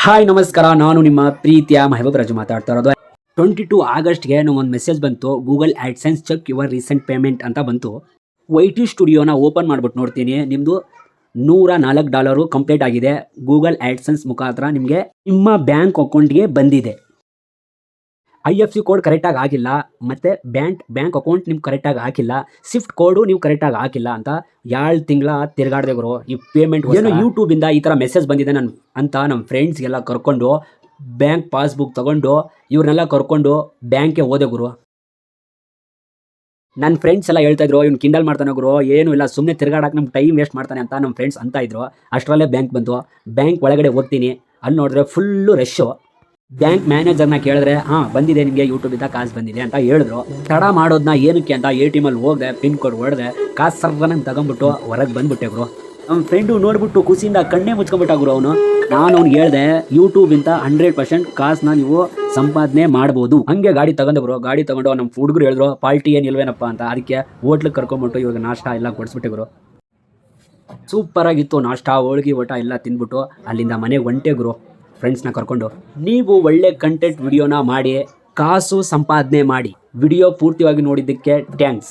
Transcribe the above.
Hi ನಮಸ್ಕಾರ, ನಾನು ನಿಮ್ಮ ಪ್ರೀತಿಯ ಮೆಹಬೂಬ್ ರಾಜು ಮಾತಾಡ್ತಾ ಇರೋದು. 22 ಆಗಸ್ಟ್ಗೆ ಒಂದು ಮೆಸೇಜ್ ಬಂತು, Google AdSense check your recent payment ಅಂತ ಬಂತು. ವೈಟಿ ಸ್ಟುಡಿಯೋನ ಓಪನ್ ಮಾಡ್ಬಿಟ್ಟು ನೋಡ್ತೀನಿ, ನಿಮ್ಮದು $104 ಕಂಪ್ಲೀಟ್ ಆಗಿದೆ. ಗೂಗಲ್ ಆ್ಯಡ್ಸೆನ್ಸ್ ಮುಖಾಂತರ ನಿಮಗೆ ನಿಮ್ಮ ಬ್ಯಾಂಕ್ ಅಕೌಂಟ್ಗೆ ಬಂದಿದೆ. IFSC ಕೋಡ್ ಕರೆಕ್ಟಾಗಿ ಆಗಿಲ್ಲ, ಮತ್ತು ಬ್ಯಾಂಕ್ ಅಕೌಂಟ್ ನಿಮ್ಗೆ ಕರೆಕ್ಟಾಗಿ ಹಾಕಿಲ್ಲ, ಸ್ವಿಫ್ಟ್ ಕೋಡು ನೀವು ಕರೆಕ್ಟಾಗಿ ಹಾಕಿಲ್ಲ ಅಂತ 2 ತಿಂಗಳ ತಿರುಗಾಡಿದೆ ಗುರು. ಈ ಪೇಮೆಂಟ್ ಏನು ಯೂಟ್ಯೂಬಿಂದ ಈ ಥರ ಮೆಸೇಜ್ ಬಂದಿದೆ ಅಂತ ನಮ್ಮ ಫ್ರೆಂಡ್ಸ್ಗೆಲ್ಲ ಕರ್ಕೊಂಡು ಬ್ಯಾಂಕ್ ಪಾಸ್ಬುಕ್ ತೊಗೊಂಡು ಇವ್ರನ್ನೆಲ್ಲ ಕರ್ಕೊಂಡು ಬ್ಯಾಂಕ್ಗೆ ಹೋದೆ ಗುರು. ನನ್ನ ಫ್ರೆಂಡ್ಸ್ ಎಲ್ಲ ಹೇಳ್ತಾಯಿದ್ರು, ಇವ್ನು ಕಿಂಡಲ್ ಮಾಡ್ತಾನೆ ಗುರು, ಏನೂ ಇಲ್ಲ, ಸುಮ್ಮನೆ ತಿರುಗಾಡಕ್ಕೆ ನಮ್ಗೆ ಟೈಮ್ ವೇಸ್ಟ್ ಮಾಡ್ತಾನೆ ಅಂತ ನಮ್ಮ ಫ್ರೆಂಡ್ಸ್ ಅಂತ ಇದ್ರು. ಅಷ್ಟರಲ್ಲೇ ಬ್ಯಾಂಕ್ ಬಂತು. ಬ್ಯಾಂಕ್ ಒಳಗಡೆ ಹೋಗ್ತೀನಿ, ಅಲ್ಲಿ ನೋಡಿದ್ರೆ ಫುಲ್ಲು ರಶ್ಶು. ಬ್ಯಾಂಕ್ ಮ್ಯಾನೇಜರ್ನ ಕೇಳಿದ್ರೆ ಬಂದಿದೆ, ನಿಮಗೆ ಯೂಟ್ಯೂಬಿಂದ ಕಾಸು ಬಂದಿದೆ ಅಂತ ಹೇಳಿದ್ರು. ತಡ ಮಾಡೋದನ್ನ ಏನಕ್ಕೆ ಅಂತ ATM ಅಲ್ಲಿ ಹೋದೆ, ಪಿನ್ ಕೋಡ್ ಹೊಡೆದೆ, ಕಾಸು ಸರ್ವನ ತಗೊಂಡ್ಬಿಟ್ಟು ಹೊರಗೆ ಬಂದ್ಬಿಟ್ಟೆ ಗುರು. ನಮ್ಮ ಫ್ರೆಂಡು ನೋಡ್ಬಿಟ್ಟು ಖುಷಿಯಿಂದ ಕಣ್ಣೇ ಮುಚ್ಕೊಂಡ್ಬಿಟ್ಟ ಗುರು ಅವನು. ನಾನು ಅವ್ನಿಗೆ ಹೇಳಿದೆ, ಯೂಟ್ಯೂಬಿಂದ 100% ಕಾಸನ್ನ ನೀವು ಸಂಪಾದನೆ ಮಾಡ್ಬೋದು. ಹಂಗೆ ಗಾಡಿ ತಗೊಂಡೆ ಗುರು. ಗಾಡಿ ತಗೊಂಡು ನಮ್ಮ ಹುಡುಗರು ಹೇಳಿದ್ರು, ಪಾರ್ಟಿ ಏನು ಇಲ್ವೇನಪ್ಪ ಅಂತ. ಅದಕ್ಕೆ ಹೋಟ್ಲಿಗೆ ಕರ್ಕೊಂಡ್ಬಿಟ್ಟು ಇವಾಗ ನಾಷ್ಟ ಎಲ್ಲ ಕೊಡಿಸ್ಬಿಟ್ಟೆ ಗುರು. ಸೂಪರಾಗಿತ್ತು ನಾಷ್ಟ, ಹೋಳ್ಗೆ ಊಟ ಎಲ್ಲ ತಿಂದ್ಬಿಟ್ಟು ಅಲ್ಲಿಂದ ಮನೆಗೆ ಹೊಂಟೆ ಗುರು ಫ್ರೆಂಡ್ಸ್ನ ಕರ್ಕೊಂಡು. ನೀವು ಒಳ್ಳೆ ಕಂಟೆಂಟ್ ವಿಡಿಯೋನ ಮಾಡಿ ಕಾಸು ಸಂಪಾದನೆ ಮಾಡಿ. ವಿಡಿಯೋ ಪೂರ್ತಿಯಾಗಿ ನೋಡಿದ್ದಕ್ಕೆ ಥ್ಯಾಂಕ್ಸ್.